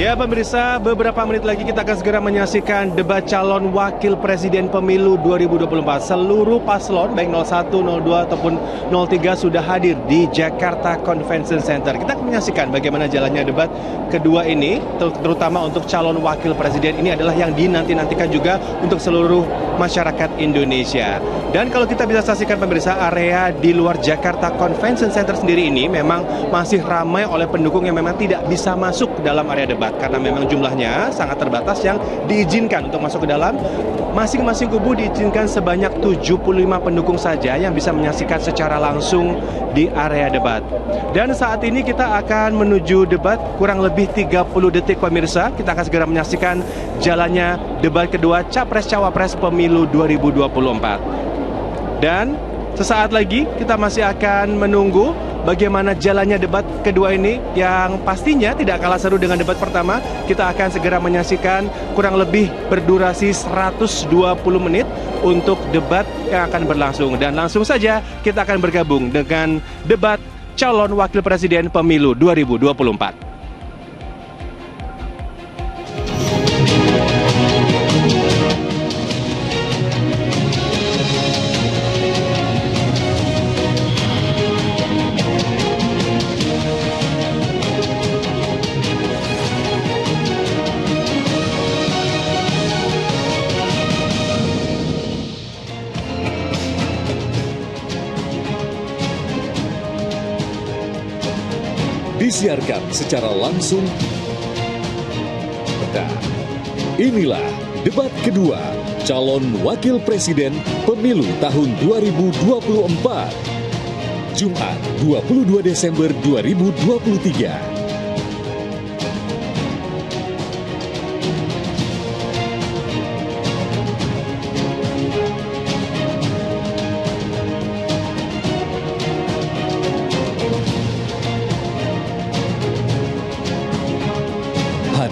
Ya pemirsa, beberapa menit lagi kita akan segera menyaksikan debat calon wakil presiden pemilu 2024. Seluruh paslon, baik 01, 02 ataupun 03 sudah hadir di Jakarta Convention Center. Kita akan menyaksikan bagaimana jalannya debat kedua ini, terutama untuk calon wakil presiden. Ini adalah yang dinanti-nantikan juga untuk seluruh masyarakat Indonesia. Dan kalau kita bisa saksikan pemirsa, area di luar Jakarta Convention Center sendiri ini memang masih ramai oleh pendukung yang memang tidak bisa masuk ke dalam area debat karena memang jumlahnya sangat terbatas yang diizinkan untuk masuk ke dalam. Masing-masing kubu diizinkan sebanyak 75 pendukung saja yang bisa menyaksikan secara langsung di area debat. Dan saat ini kita akan menuju debat kurang lebih 30 detik pemirsa. Kita akan segera menyaksikan jalannya debat kedua Capres-Cawapres Pemilu 2024. Dan sesaat lagi kita masih akan menunggu bagaimana jalannya debat kedua ini yang pastinya tidak kalah seru dengan debat pertama. Kita akan segera menyaksikan kurang lebih berdurasi 120 menit untuk debat yang akan berlangsung. Dan langsung saja kita akan bergabung dengan debat calon wakil presiden pemilu 2024. Disiarkan secara langsung. Dan inilah debat kedua calon wakil presiden pemilu tahun 2024. Jumat 22 Desember 2023.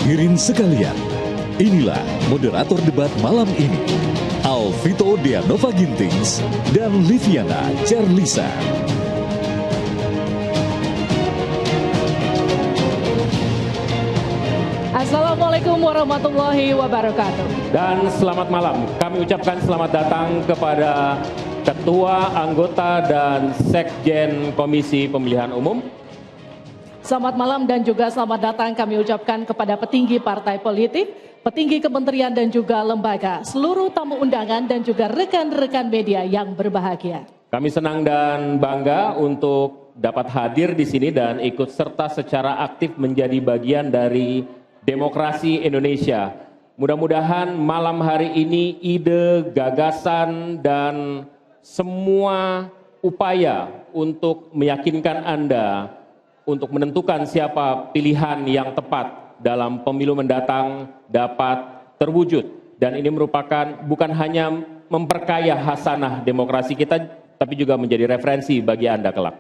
Hadirin sekalian, inilah moderator debat malam ini, Alvito Deanova Gintings dan Liviana Cerlisa. Assalamualaikum warahmatullahi wabarakatuh. Dan selamat malam. Kami ucapkan selamat datang kepada Ketua, Anggota, dan Sekjen Komisi Pemilihan Umum. Selamat malam dan juga selamat datang kami ucapkan kepada petinggi partai politik, petinggi kementerian dan juga lembaga, seluruh tamu undangan dan juga rekan-rekan media yang berbahagia. Kami senang dan bangga untuk dapat hadir di sini dan ikut serta secara aktif menjadi bagian dari demokrasi Indonesia. Mudah-mudahan malam hari ini ide, gagasan, dan semua upaya untuk meyakinkan Anda untuk menentukan siapa pilihan yang tepat dalam pemilu mendatang dapat terwujud. Dan ini merupakan bukan hanya memperkaya hasanah demokrasi kita, tapi juga menjadi referensi bagi Anda kelak.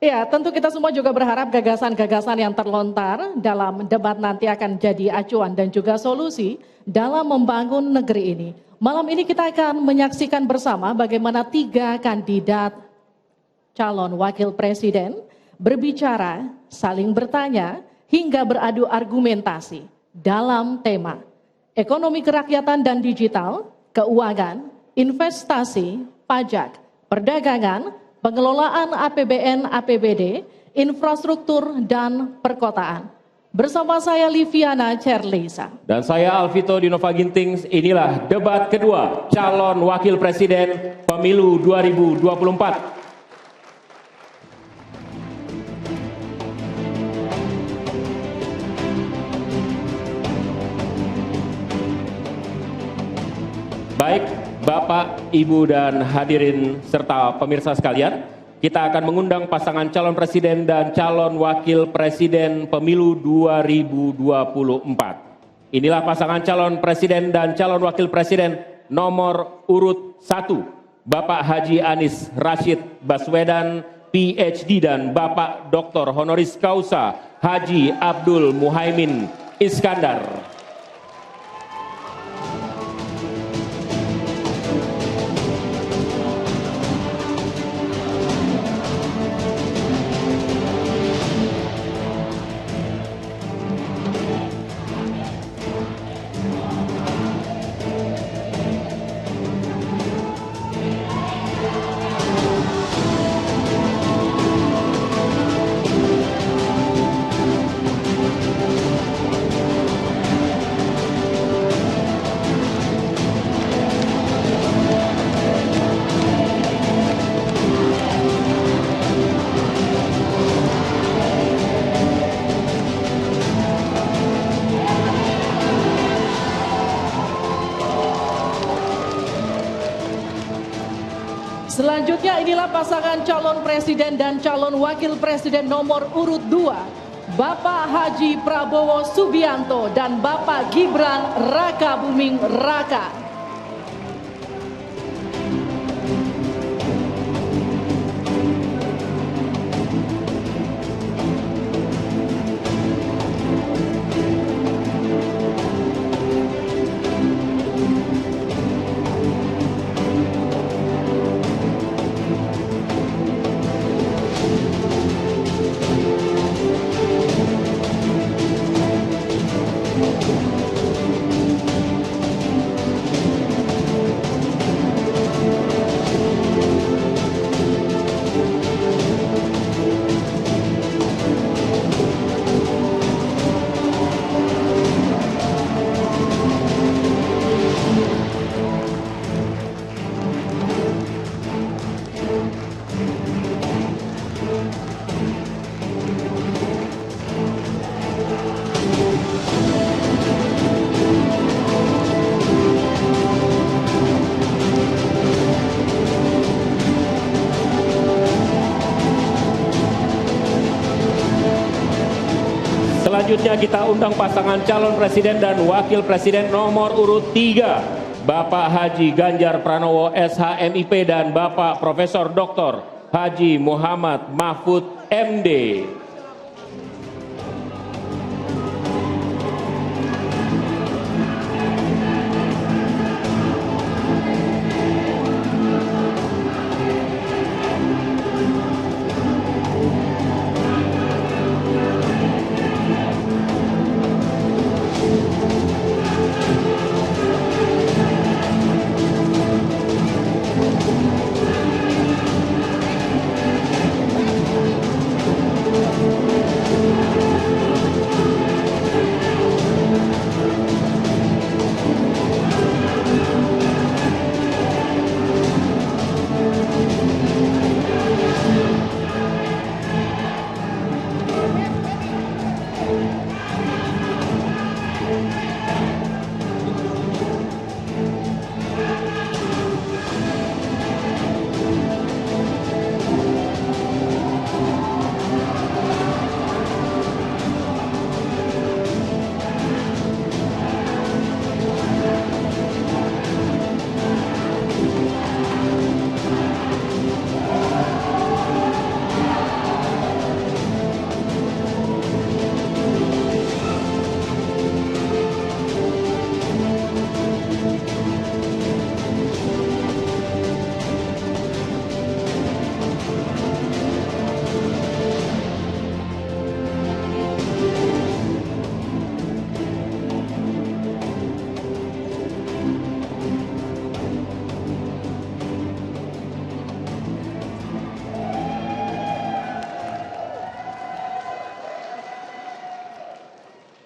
Ya, tentu kita semua juga berharap gagasan-gagasan yang terlontar dalam debat nanti akan jadi acuan dan juga solusi dalam membangun negeri ini. Malam ini kita akan menyaksikan bersama bagaimana 3 kandidat calon wakil presiden berbicara, saling bertanya, hingga beradu argumentasi dalam tema ekonomi kerakyatan dan digital, keuangan, investasi, pajak, perdagangan, pengelolaan APBN, APBD, infrastruktur, dan perkotaan. Bersama saya Liviana Cerlisa. Dan saya Alvito Deanova Gintings, inilah debat kedua calon wakil presiden pemilu 2024. Baik, Bapak, Ibu, dan hadirin serta pemirsa sekalian, kita akan mengundang pasangan calon presiden dan calon wakil presiden pemilu 2024. Inilah pasangan calon presiden dan calon wakil presiden nomor urut 1, Bapak Haji Anies Rashid Baswedan, PhD, dan Bapak Dr. Honoris Causa Haji Abdul Muhaimin Iskandar. Selanjutnya inilah pasangan calon presiden dan calon wakil presiden nomor urut 2. Bapak Haji Prabowo Subianto dan Bapak Gibran Rakabuming Raka. Selanjutnya kita undang pasangan calon presiden dan wakil presiden nomor urut 3. Bapak Haji Ganjar Pranowo SHMIP dan Bapak Profesor Dr. Haji Muhammad Mahfud MD.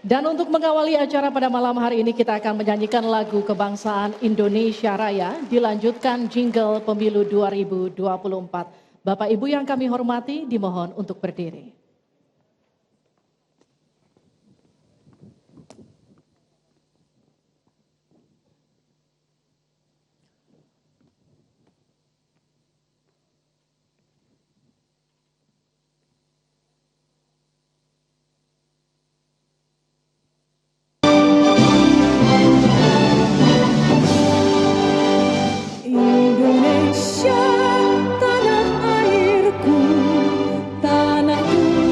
Dan untuk mengawali acara pada malam hari ini kita akan menyanyikan lagu kebangsaan Indonesia Raya, dilanjutkan jingle pemilu 2024. Bapak Ibu yang kami hormati dimohon untuk berdiri. Indonesia, tanah airku, tanahku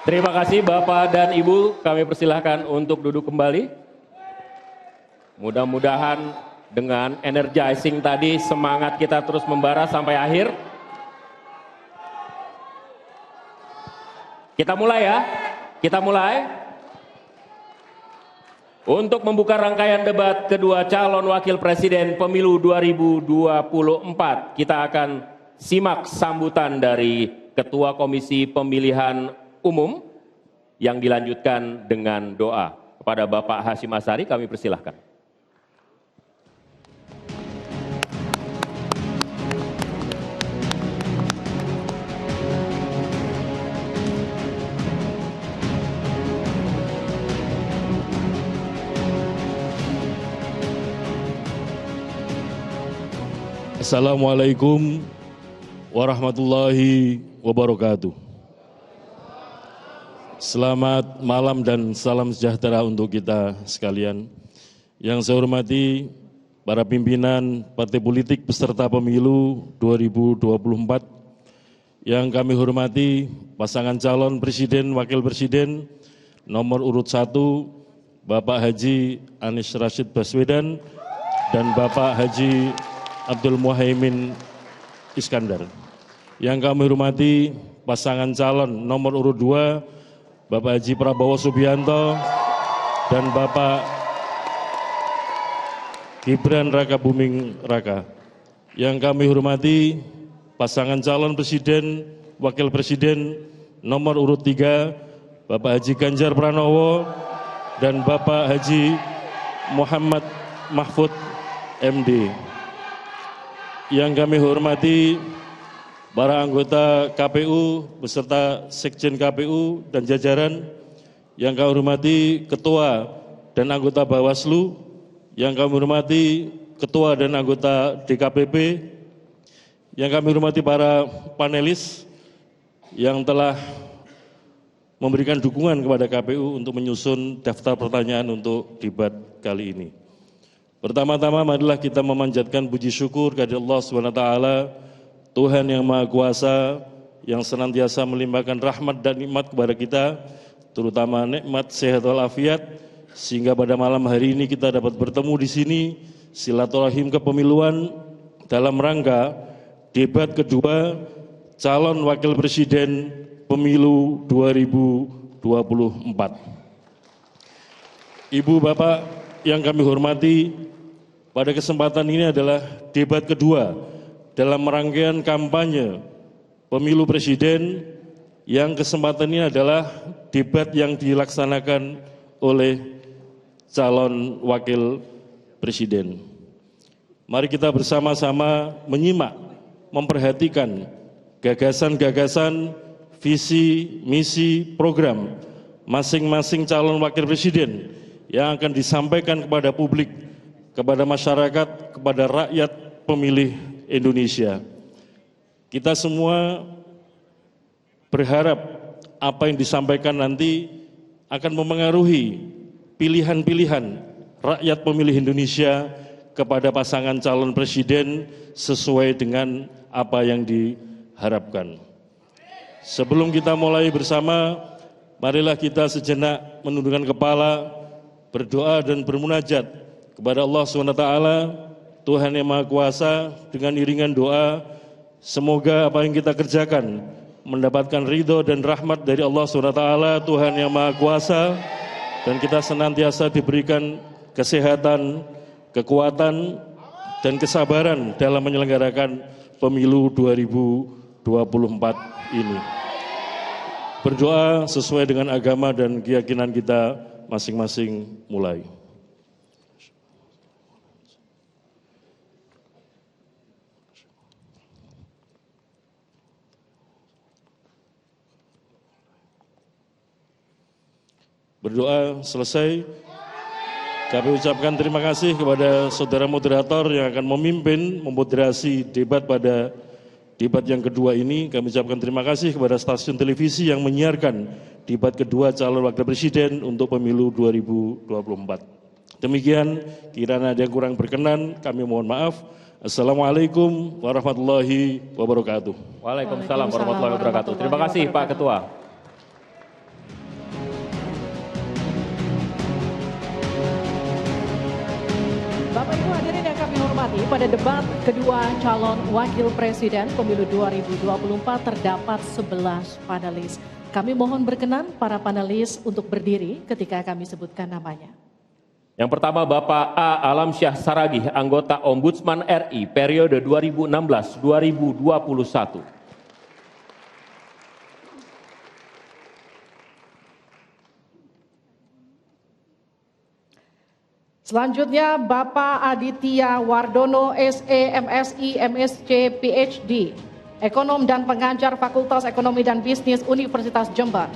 Terima kasih Bapak dan Ibu, kami persilahkan untuk duduk kembali. Mudah-mudahan dengan energizing tadi semangat kita terus membara sampai akhir. Kita mulai ya, kita mulai. Untuk membuka rangkaian debat kedua calon wakil presiden pemilu 2024, kita akan simak sambutan dari Ketua Komisi Pemilihan Umum yang dilanjutkan dengan doa. Kepada Bapak Hasyim Asyari kami persilahkan. Assalamualaikum warahmatullahi wabarakatuh. Selamat malam dan salam sejahtera untuk kita sekalian. Yang saya hormati para pimpinan partai politik peserta pemilu 2024. Yang kami hormati pasangan calon presiden wakil presiden nomor urut 1 Bapak Haji Anies Rashid Baswedan dan Bapak Haji Abdul Muhaimin Iskandar. Yang kami hormati pasangan calon nomor urut 2 Bapak Haji Prabowo Subianto dan Bapak Gibran Raka Buming Raka. Yang kami hormati pasangan calon presiden wakil presiden nomor urut 3 Bapak Haji Ganjar Pranowo dan Bapak Haji Muhammad Mahfud MD. Yang kami hormati para anggota KPU beserta Sekjen KPU dan jajaran, yang kami hormati Ketua dan anggota Bawaslu, yang kami hormati Ketua dan anggota DKPP, yang kami hormati para panelis yang telah memberikan dukungan kepada KPU untuk menyusun daftar pertanyaan untuk debat kali ini. Pertama-tama marilah kita memanjatkan puji syukur kepada Allah SWT, Tuhan yang Maha Kuasa, yang senantiasa melimpahkan rahmat dan nikmat kepada kita, terutama nikmat sehat walafiat, sehingga pada malam hari ini kita dapat bertemu di sini, silaturahim kepemiluan dalam rangka debat kedua calon wakil presiden pemilu 2024. Ibu Bapak yang kami hormati, pada kesempatan ini adalah debat kedua dalam rangkaian kampanye pemilu presiden, yang kesempatan ini adalah debat yang dilaksanakan oleh calon wakil presiden. Mari kita bersama-sama menyimak, memperhatikan gagasan-gagasan, visi, misi, program masing-masing calon wakil presiden yang akan disampaikan kepada publik, kepada masyarakat, kepada rakyat pemilih Indonesia. Kita semua berharap apa yang disampaikan nanti akan memengaruhi pilihan-pilihan rakyat pemilih Indonesia kepada pasangan calon presiden sesuai dengan apa yang diharapkan. Sebelum kita mulai bersama, marilah kita sejenak menundukkan kepala, berdoa dan bermunajat kepada Allah SWT, Tuhan yang Maha Kuasa. Dengan iringan doa, semoga apa yang kita kerjakan mendapatkan ridho dan rahmat dari Allah SWT, Tuhan yang Maha Kuasa, dan kita senantiasa diberikan kesehatan, kekuatan, dan kesabaran dalam menyelenggarakan pemilu 2024 ini. Berdoa sesuai dengan agama dan keyakinan kita masing-masing, mulai. Berdoa selesai, kami ucapkan terima kasih kepada saudara moderator yang akan memimpin, memoderasi debat pada debat yang kedua ini. Kami ucapkan terima kasih kepada stasiun televisi yang menyiarkan debat kedua calon wakil presiden untuk pemilu 2024. Demikian, kiranya ada yang kurang berkenan, kami mohon maaf. Assalamualaikum warahmatullahi wabarakatuh. Waalaikumsalam warahmatullahi wabarakatuh. Terima kasih Pak Ketua. hormati, pada debat kedua calon wakil presiden pemilu 2024 terdapat 11 panelis. Kami mohon berkenan para panelis untuk berdiri ketika kami sebutkan namanya. Yang pertama Bapak A. Alamsyah Saragih, anggota Ombudsman RI periode 2016-2021. Selanjutnya Bapak Aditya Wardono, SE, MSI, MSc, PhD, Ekonom dan Pengajar Fakultas Ekonomi dan Bisnis Universitas Jember.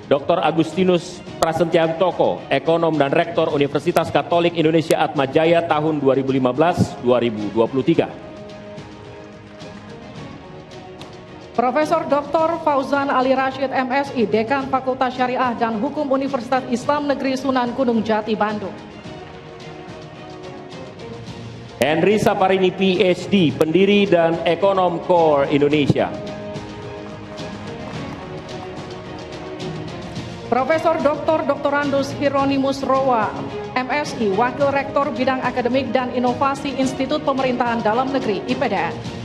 Dr. Agustinus Prasetyanto, Ekonom dan Rektor Universitas Katolik Indonesia Atmajaya tahun 2015-2023. Profesor Dr. Fauzan Ali Rashid, MSI, Dekan Fakultas Syariah dan Hukum Universitas Islam Negeri Sunan Gunung Jati, Bandung. Henry Saparini, PhD, Pendiri dan Ekonom Core Indonesia. Profesor Dr. Dr. Hieronymus Rowa, MSI, Wakil Rektor Bidang Akademik dan Inovasi Institut Pemerintahan Dalam Negeri, IPDN.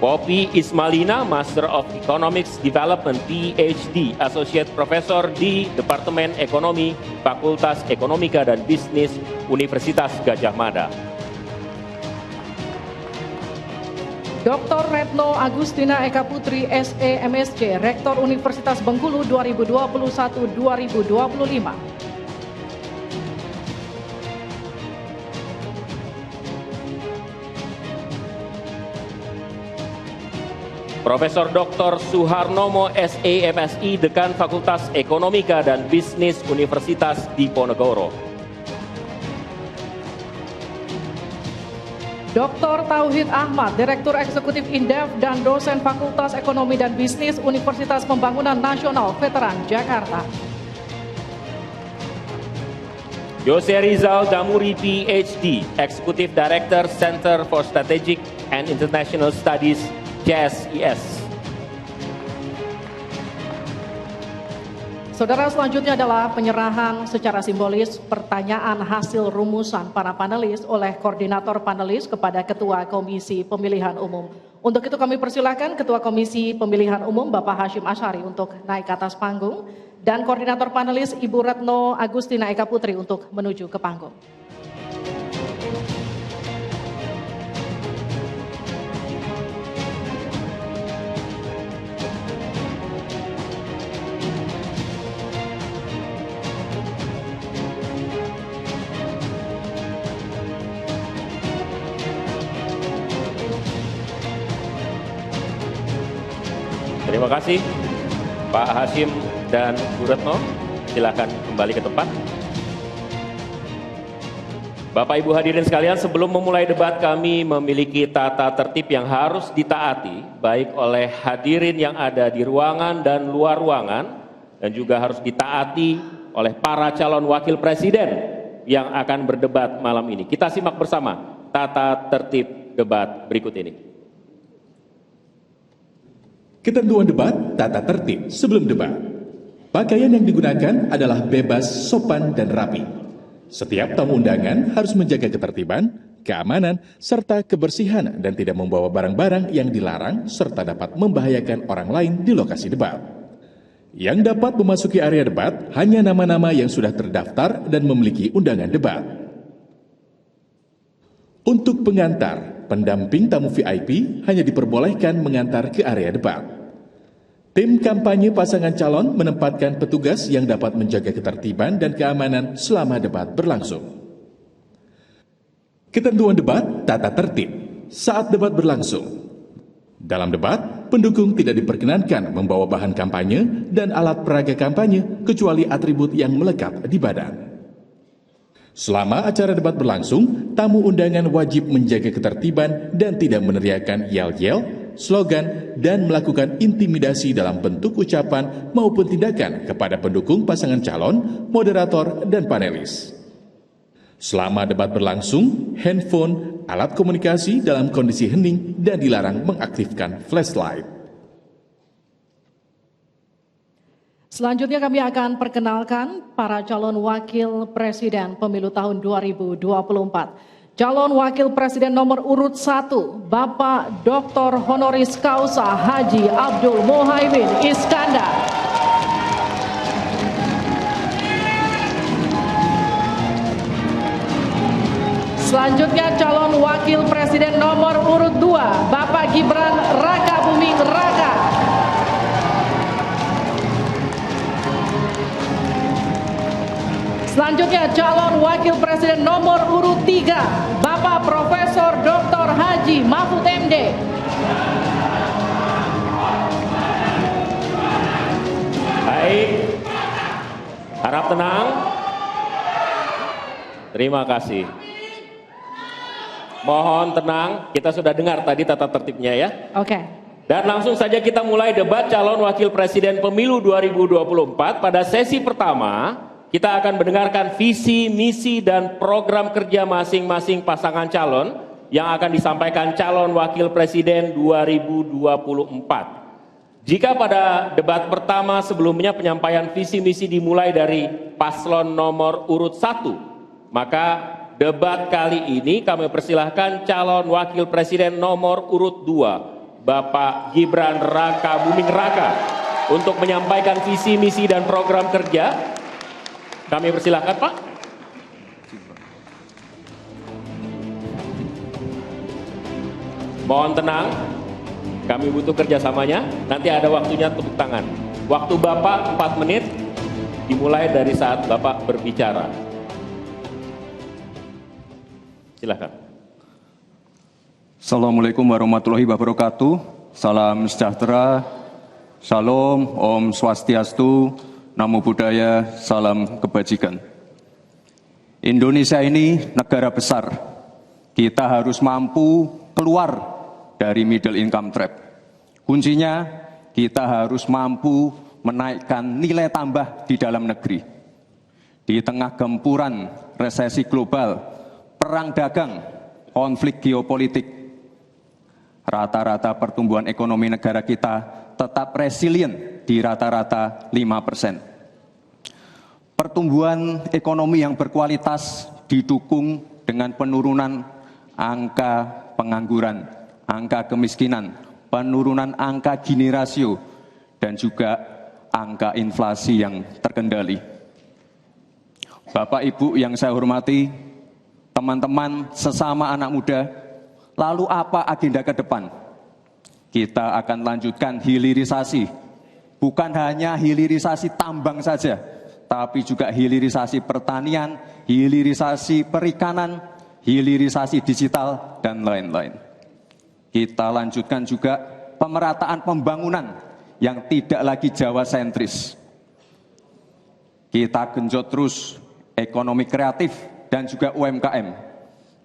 Poppy Ismalina, Master of Economics Development, PhD, Associate Professor di Departemen Ekonomi, Fakultas Ekonomika dan Bisnis, Universitas Gadjah Mada. Dr. Retno Agustina Eka Putri, SE, MSc, Rektor Universitas Bengkulu 2021-2025. Profesor Dr. Suharnomo, SE, MSI, Dekan Fakultas Ekonomika dan Bisnis Universitas Diponegoro. Dr. Tauhid Ahmad, Direktur Eksekutif Indef dan dosen Fakultas Ekonomi dan Bisnis Universitas Pembangunan Nasional Veteran Jakarta. Jose Rizal Damuri, PhD, Eksekutif Director Center for Strategic and International Studies, CSIS. Saudara, selanjutnya adalah penyerahan secara simbolis pertanyaan hasil rumusan para panelis oleh koordinator panelis kepada Ketua Komisi Pemilihan Umum. Untuk itu kami persilakan Ketua Komisi Pemilihan Umum Bapak Hashim Asyari untuk naik ke atas panggung dan koordinator panelis Ibu Retno Agustina Eka Putri untuk menuju ke panggung. Terima kasih Pak Hashim dan Bu Retno, silakan kembali ke tempat. Bapak Ibu hadirin sekalian, sebelum memulai debat kami memiliki tata tertib yang harus ditaati baik oleh hadirin yang ada di ruangan dan luar ruangan, dan juga harus ditaati oleh para calon wakil presiden yang akan berdebat malam ini. Kita simak bersama tata tertib debat berikut ini. Ketentuan debat, tata tertib sebelum debat. Pakaian yang digunakan adalah bebas, sopan, dan rapi. Setiap tamu undangan harus menjaga ketertiban, keamanan, serta kebersihan dan tidak membawa barang-barang yang dilarang serta dapat membahayakan orang lain di lokasi debat. Yang dapat memasuki area debat hanya nama-nama yang sudah terdaftar dan memiliki undangan debat. Untuk pengantar, pendamping tamu VIP hanya diperbolehkan mengantar ke area debat. Tim kampanye pasangan calon menempatkan petugas yang dapat menjaga ketertiban dan keamanan selama debat berlangsung. Ketentuan debat, tata tertib saat debat berlangsung. Dalam debat, pendukung tidak diperkenankan membawa bahan kampanye dan alat peraga kampanye kecuali atribut yang melekat di badan. Selama acara debat berlangsung, tamu undangan wajib menjaga ketertiban dan tidak meneriakkan yel-yel, slogan, dan melakukan intimidasi dalam bentuk ucapan maupun tindakan kepada pendukung pasangan calon, moderator, dan panelis. Selama debat berlangsung, handphone, alat komunikasi dalam kondisi hening dan dilarang mengaktifkan flashlight. Selanjutnya kami akan perkenalkan para calon wakil presiden pemilu tahun 2024. Calon wakil presiden nomor urut 1, Bapak Dr. Honoris Causa Haji Abdul Muhaimin Iskandar. Selanjutnya calon wakil presiden nomor urut 2, Bapak Gibran Raka Buming Raka. Selanjutnya calon wakil presiden nomor urut 3, Bapak Profesor Dr. Haji Mahfud MD. Baik, harap tenang. Terima kasih. Mohon tenang, kita sudah dengar tadi tata tertibnya ya. Oke. Dan langsung saja kita mulai debat calon wakil presiden pemilu 2024. Pada sesi pertama, kita akan mendengarkan visi, misi, dan program kerja masing-masing pasangan calon yang akan disampaikan calon wakil presiden 2024. Jika pada debat pertama sebelumnya penyampaian visi misi dimulai dari paslon nomor urut 1, maka debat kali ini kami persilahkan calon wakil presiden nomor urut 2, Bapak Gibran Raka Buming Raka, untuk menyampaikan visi misi dan program kerja. Kami persilahkan, Pak. Mohon tenang, kami butuh kerjasamanya. Nanti ada waktunya tepuk tangan. Waktu Bapak 4 menit, dimulai dari saat Bapak berbicara. Silakan. Assalamualaikum warahmatullahi wabarakatuh. Salam sejahtera, Shalom, Om Swastiastu, Namo Buddhaya, salam kebajikan. Indonesia ini negara besar. Kita harus mampu keluar dari middle income trap. Kuncinya kita harus mampu menaikkan nilai tambah di dalam negeri. Di tengah gempuran resesi global, perang dagang, konflik geopolitik, rata-rata pertumbuhan ekonomi negara kita tetap resilient di rata-rata 5%. Pertumbuhan ekonomi yang berkualitas didukung dengan penurunan angka pengangguran, angka kemiskinan, penurunan angka Gini rasio, dan juga angka inflasi yang terkendali. Bapak Ibu yang saya hormati, teman-teman sesama anak muda, lalu apa agenda ke depan? Kita akan lanjutkan hilirisasi, bukan hanya hilirisasi tambang saja, tapi juga hilirisasi pertanian, hilirisasi perikanan, hilirisasi digital, dan lain-lain. Kita lanjutkan juga pemerataan pembangunan yang tidak lagi Jawa sentris. Kita genjot terus ekonomi kreatif dan juga UMKM.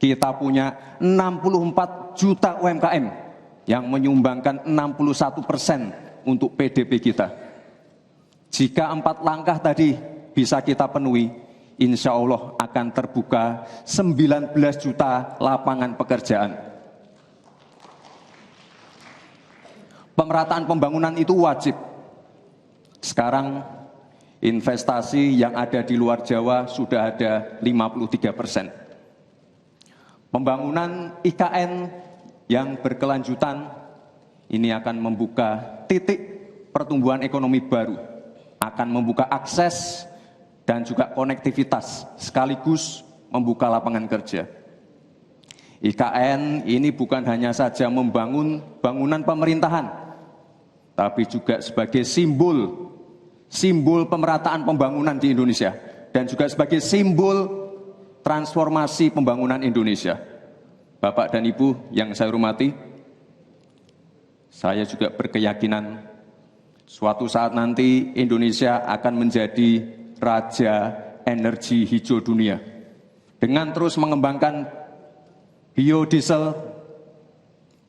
Kita punya 64 juta UMKM yang menyumbangkan 61% untuk PDB kita. Jika 4 langkah tadi bisa kita penuhi, insya Allah akan terbuka 19 juta lapangan pekerjaan. Pemerataan pembangunan itu wajib. Sekarang investasi yang ada di luar Jawa sudah ada 53%. Pembangunan IKN yang berkelanjutan ini akan membuka titik pertumbuhan ekonomi baru, akan membuka akses dan juga konektivitas, sekaligus membuka lapangan kerja. IKN ini bukan hanya saja membangun bangunan pemerintahan, tapi juga sebagai simbol pemerataan pembangunan di Indonesia, dan juga sebagai simbol transformasi pembangunan Indonesia. Bapak dan Ibu yang saya hormati, saya juga berkeyakinan suatu saat nanti Indonesia akan menjadi raja energi hijau dunia dengan terus mengembangkan biodiesel,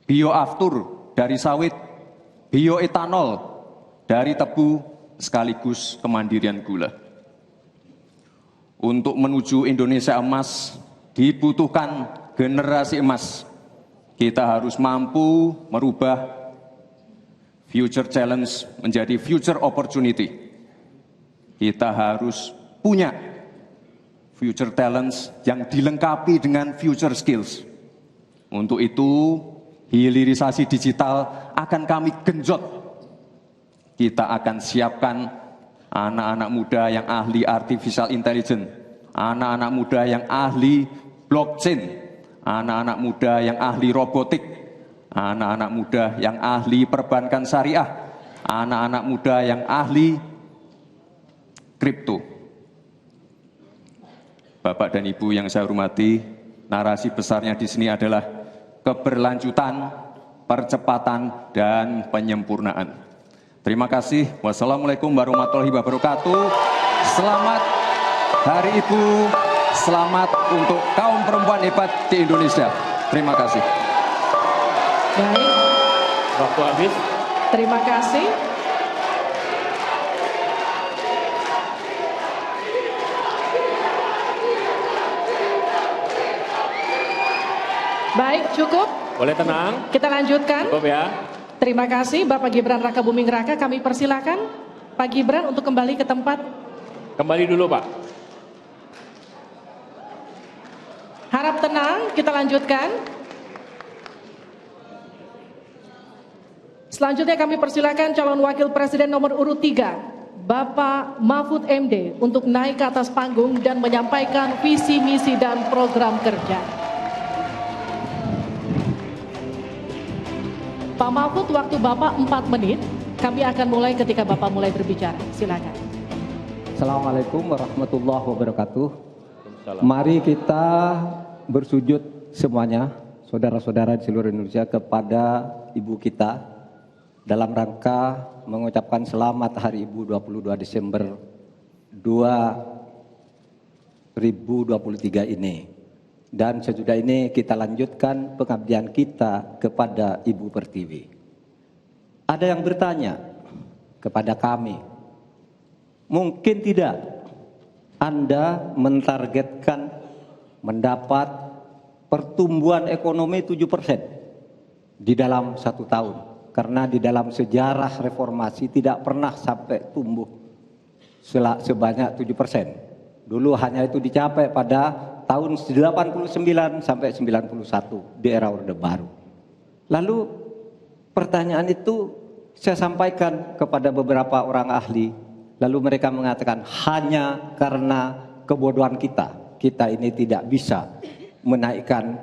bioaftur dari sawit, bioetanol dari tebu, sekaligus kemandirian gula. Untuk menuju Indonesia emas dibutuhkan generasi emas. Kita harus mampu merubah future challenge menjadi future opportunity. kita harus punya future talents yang dilengkapi dengan future skills. Untuk itu, hilirisasi digital akan kami genjot. Kita akan siapkan anak-anak muda yang ahli artificial intelligence, anak-anak muda yang ahli blockchain, anak-anak muda yang ahli robotik, anak-anak muda yang ahli perbankan syariah, anak-anak muda yang ahli kripto. Bapak dan Ibu yang saya hormati, narasi besarnya di sini adalah keberlanjutan, percepatan, dan penyempurnaan. Terima kasih. Wassalamualaikum warahmatullahi wabarakatuh. Selamat Hari Ibu, selamat untuk kaum perempuan hebat di Indonesia. Terima kasih. Baik, Waktu habis. terima kasih. Baik, cukup. Boleh tenang. Kita lanjutkan. Cukup ya. Terima kasih Bapak Gibran Raka Buming Raka. Kami persilakan Pak Gibran untuk kembali ke tempat. Kembali dulu Pak. Harap tenang, kita lanjutkan. Selanjutnya kami persilakan calon wakil presiden nomor urut 3, Bapak Mahfud MD, untuk naik ke atas panggung dan menyampaikan visi, misi, dan program kerja. Pak Mahfud, waktu Bapak 4 menit. Kami akan mulai ketika Bapak mulai berbicara. Silakan. Assalamualaikum warahmatullahi wabarakatuh. Waalaikumsalam. Mari kita bersujud semuanya, saudara-saudara di seluruh Indonesia, kepada Ibu kita dalam rangka mengucapkan selamat Hari Ibu 22 Desember 2023 ini. Dan sesudah ini kita lanjutkan pengabdian kita kepada Ibu Pertiwi. Ada yang bertanya kepada kami, mungkin tidak Anda mentargetkan mendapat pertumbuhan ekonomi 7% di dalam 1 tahun. Karena di dalam sejarah reformasi tidak pernah sampai tumbuh sebanyak 7%. Dulu hanya itu dicapai pada tahun 89 sampai 91 di era Orde Baru. Lalu pertanyaan itu saya sampaikan kepada beberapa orang ahli. Lalu mereka mengatakan hanya karena kebodohan kita ini tidak bisa menaikkan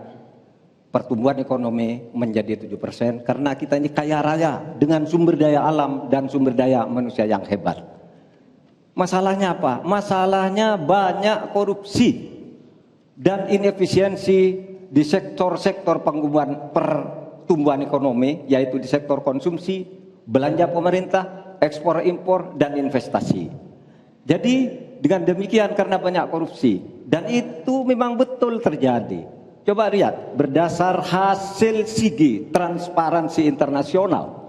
pertumbuhan ekonomi menjadi 7% karena kita ini kaya raya dengan sumber daya alam dan sumber daya manusia yang hebat. Masalahnya apa? Masalahnya banyak korupsi dan inefisiensi di sektor-sektor pertumbuhan ekonomi, yaitu di sektor konsumsi, belanja pemerintah, ekspor impor, dan investasi. Jadi dengan demikian karena banyak korupsi, dan itu memang betul terjadi. Coba lihat, berdasar hasil SIGI, Transparansi Internasional,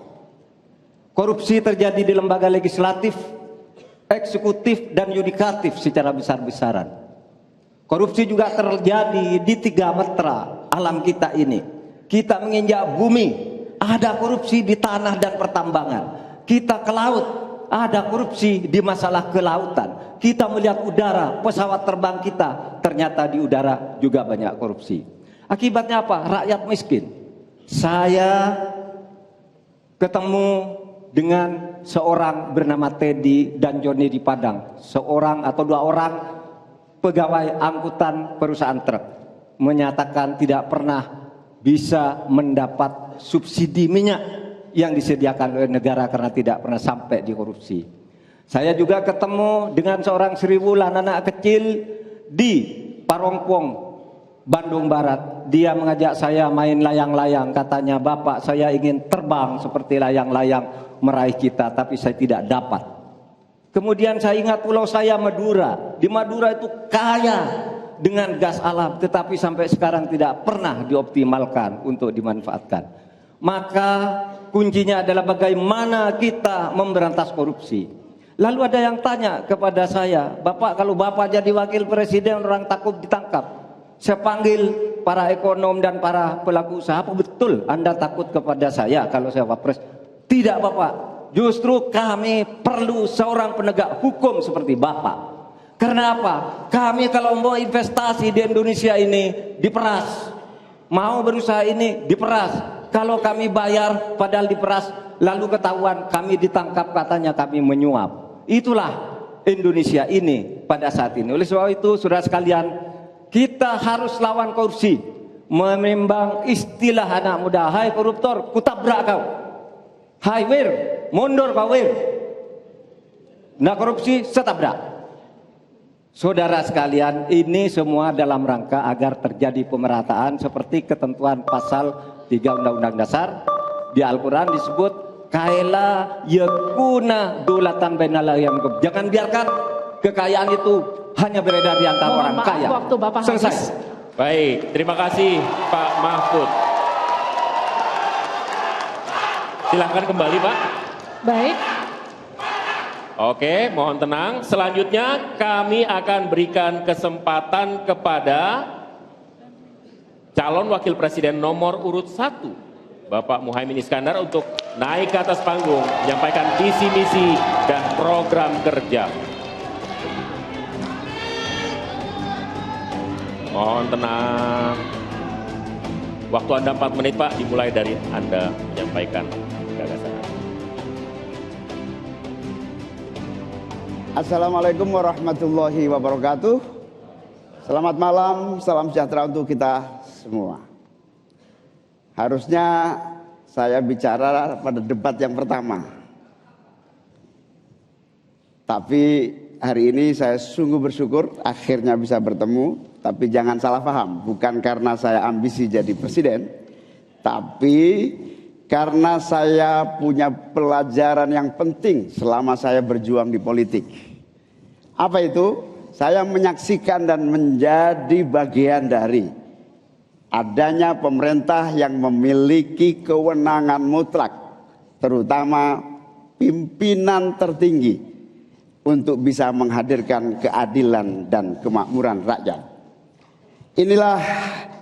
korupsi terjadi di lembaga legislatif, eksekutif, dan yudikatif secara besar-besaran. Korupsi juga terjadi di 3 metra alam kita ini. Kita menginjak bumi, ada korupsi di tanah dan pertambangan. Kita ke laut, ada korupsi di masalah kelautan. Kita melihat udara, pesawat terbang kita, ternyata di udara juga banyak korupsi. Akibatnya apa? Rakyat miskin. Saya ketemu dengan seorang bernama Teddy dan Joni di Padang, seorang atau 2 orang pegawai angkutan perusahaan truk, menyatakan tidak pernah bisa mendapat subsidi minyak yang disediakan oleh negara karena tidak pernah sampai di korupsi. Saya juga ketemu dengan seorang Sri Wulan, anak kecil di Parongpong, Bandung Barat. Dia mengajak saya main layang-layang, katanya, "Bapak, saya ingin terbang seperti layang-layang meraih kita, tapi saya tidak dapat." Kemudian saya ingat pulau saya Madura. Di Madura itu kaya dengan gas alam, tetapi sampai sekarang tidak pernah dioptimalkan untuk dimanfaatkan. Maka kuncinya adalah bagaimana kita memberantas korupsi. Lalu ada yang tanya kepada saya, "Bapak, kalau Bapak jadi wakil presiden orang takut ditangkap." Saya panggil para ekonom dan para pelaku usaha, "Apa betul Anda takut kepada saya kalau saya wapres?" "Tidak, Bapak, justru kami perlu seorang penegak hukum seperti Bapak. Karena apa? Kami kalau mau investasi di Indonesia ini diperas, mau berusaha ini diperas. Kalau kami bayar padahal diperas, lalu ketahuan kami ditangkap katanya kami menyuap. Itulah Indonesia ini pada saat ini. Oleh sebab itu, saudara sekalian, kita harus lawan korupsi. Menimbang istilah anak muda, hai koruptor, kutabrak kau. Hai wir, mundur kau wir. Nah korupsi, setabrak. Saudara sekalian, ini semua dalam rangka agar terjadi pemerataan seperti ketentuan pasal 3 Undang-Undang Dasar. Di Al-Quran disebut kaila yakuna dulatan bainal ayyam. Jangan biarkan kekayaan itu hanya beredar di antara orang kaya. Waktu Bapak selesai. habis. Baik, terima kasih Pak Mahfud. Silahkan kembali Pak. Baik. Oke, mohon tenang. Selanjutnya kami akan berikan kesempatan kepada calon wakil presiden nomor urut 1, Bapak Muhaimin Iskandar, untuk naik ke atas panggung, menyampaikan visi misi dan program kerja. Mohon tenang. Waktu Anda 4 menit Pak, dimulai dari Anda menyampaikan gagasan. Assalamualaikum warahmatullahi wabarakatuh. Selamat malam, salam sejahtera untuk kita semua. Harusnya saya bicara pada debat yang pertama. Tapi hari ini saya sungguh bersyukur akhirnya bisa bertemu. Tapi jangan salah paham, bukan karena saya ambisi jadi presiden, tapi karena saya punya pelajaran yang penting selama saya berjuang di politik. Apa itu? Saya menyaksikan dan menjadi bagian dari adanya pemerintah yang memiliki kewenangan mutlak, terutama pimpinan tertinggi, untuk bisa menghadirkan keadilan dan kemakmuran rakyat. Inilah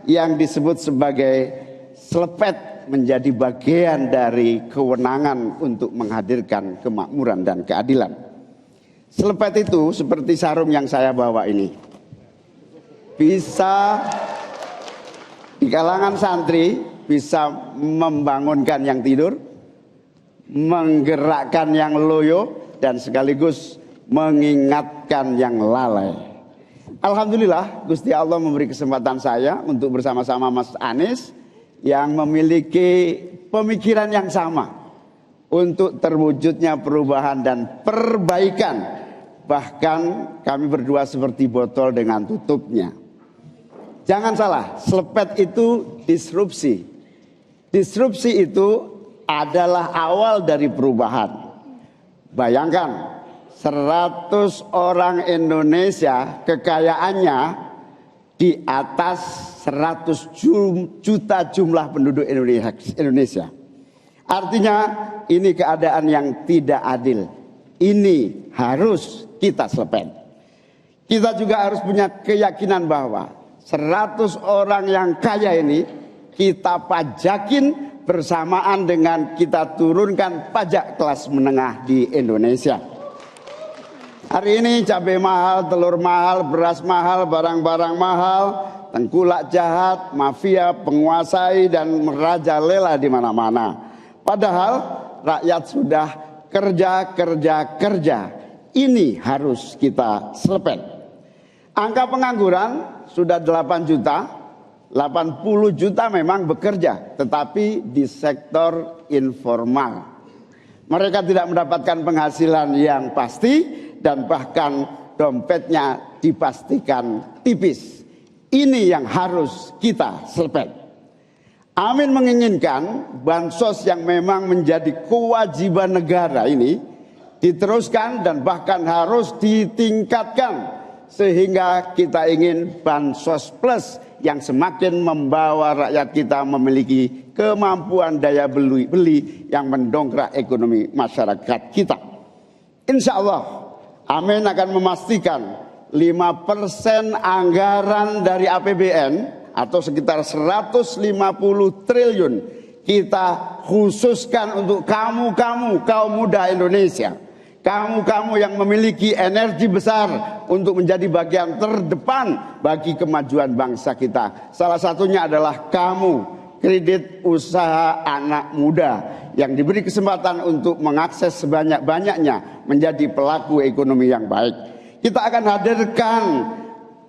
yang disebut sebagai selepet, menjadi bagian dari kewenangan untuk menghadirkan kemakmuran dan keadilan. Selepet itu seperti sarung yang saya bawa ini. Bisa di kalangan santri, bisa membangunkan yang tidur, menggerakkan yang loyo, dan sekaligus mengingatkan yang lalai. Alhamdulillah Gusti Allah memberi kesempatan saya untuk bersama-sama Mas Anies yang memiliki pemikiran yang sama untuk terwujudnya perubahan dan perbaikan. Bahkan kami berdua seperti botol dengan tutupnya. Jangan salah, selepet itu disrupsi. Disrupsi itu adalah awal dari perubahan. Bayangkan 100 orang Indonesia kekayaannya di atas 100 juta jumlah penduduk Indonesia. Artinya ini keadaan yang tidak adil. Ini harus kita selepet. Kita juga harus punya keyakinan bahwa 100 orang yang kaya ini kita pajakin bersamaan dengan kita turunkan pajak kelas menengah di Indonesia. Hari ini cabai mahal, telur mahal, beras mahal, barang-barang mahal, tengkulak jahat, mafia penguasai dan merajalela di mana-mana. Padahal rakyat sudah kerja. Ini harus kita selepet. Angka pengangguran sudah 8 juta, 80 juta memang bekerja, tetapi di sektor informal. Mereka tidak mendapatkan penghasilan yang pasti dan bahkan dompetnya dipastikan tipis. Ini yang harus kita selepet. Amin menginginkan bansos yang memang menjadi kewajiban negara ini diteruskan dan bahkan harus ditingkatkan, sehingga kita ingin bansos plus yang semakin membawa rakyat kita memiliki kemampuan daya beli yang mendongkrak ekonomi masyarakat kita. Insya Allah Amin akan memastikan 5% anggaran dari APBN atau sekitar 150 triliun kita khususkan untuk kaum muda Indonesia. Kamu yang memiliki energi besar untuk menjadi bagian terdepan bagi kemajuan bangsa kita. Salah satunya adalah kamu, kredit usaha anak muda yang diberi kesempatan untuk mengakses sebanyak-banyaknya menjadi pelaku ekonomi yang baik. Kita akan hadirkan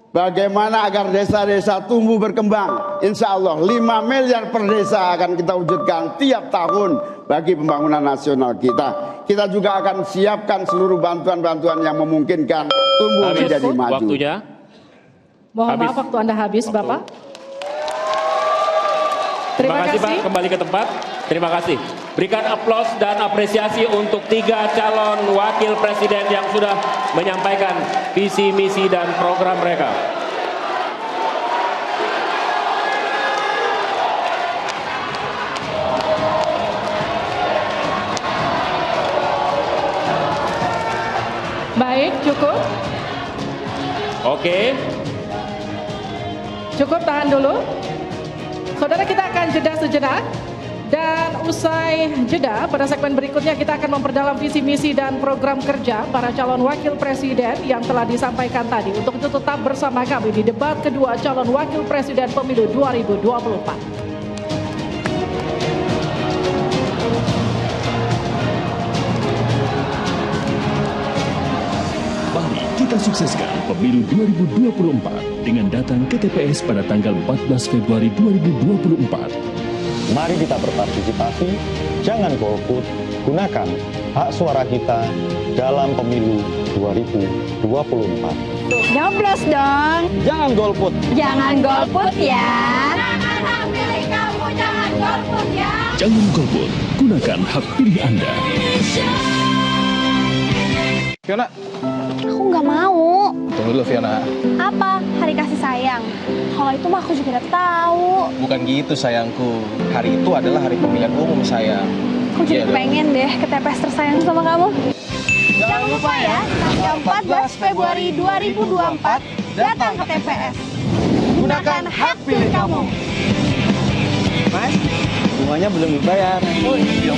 bagaimana agar desa-desa tumbuh berkembang. Insya Allah 5 miliar per desa akan kita wujudkan tiap tahun bagi pembangunan nasional kita. Kita juga akan siapkan seluruh bantuan-bantuan yang memungkinkan tumbuh menjadi maju. Waktunya. Mohon maaf waktu Anda habis, Bapak. Terima kasih Pak, kembali ke tempat. Terima kasih. Berikan aplaus dan apresiasi untuk 3 calon wakil presiden yang sudah menyampaikan visi, misi, dan program mereka. Baik, cukup. Oke. Cukup, tahan dulu. Saudara, kita akan jeda sejenak. Dan usai jeda, pada segmen berikutnya kita akan memperdalam visi misi dan program kerja para calon wakil presiden yang telah disampaikan tadi. Untuk itu tetap bersama kami di debat kedua calon wakil presiden pemilu 2024. Mari kita sukseskan pemilu 2024 dengan datang ke TPS pada tanggal 14 Februari 2024. Mari kita berpartisipasi, jangan golput, gunakan hak suara kita dalam pemilu 2024. Nyoblos dong. Jangan golput. Jangan golput ya. Gunakan hak pilih kamu, jangan golput ya. Jangan golput, gunakan hak pilih Anda. Fiona. Aku nggak mau. Tunggu dulu Fiona. Apa? Hari kasih sayang. Kalau itu mah aku juga udah tahu. Bukan gitu sayangku. Hari itu adalah hari pemilihan umum sayang. Aku jadi pengen deh ke TPS tersayang sama kamu. Jangan lupa ya, tanggal 14 Februari 2024 datang ke TPS. Gunakan hak pilih kamu. Mas, bunganya belum dibayar. Oh iya.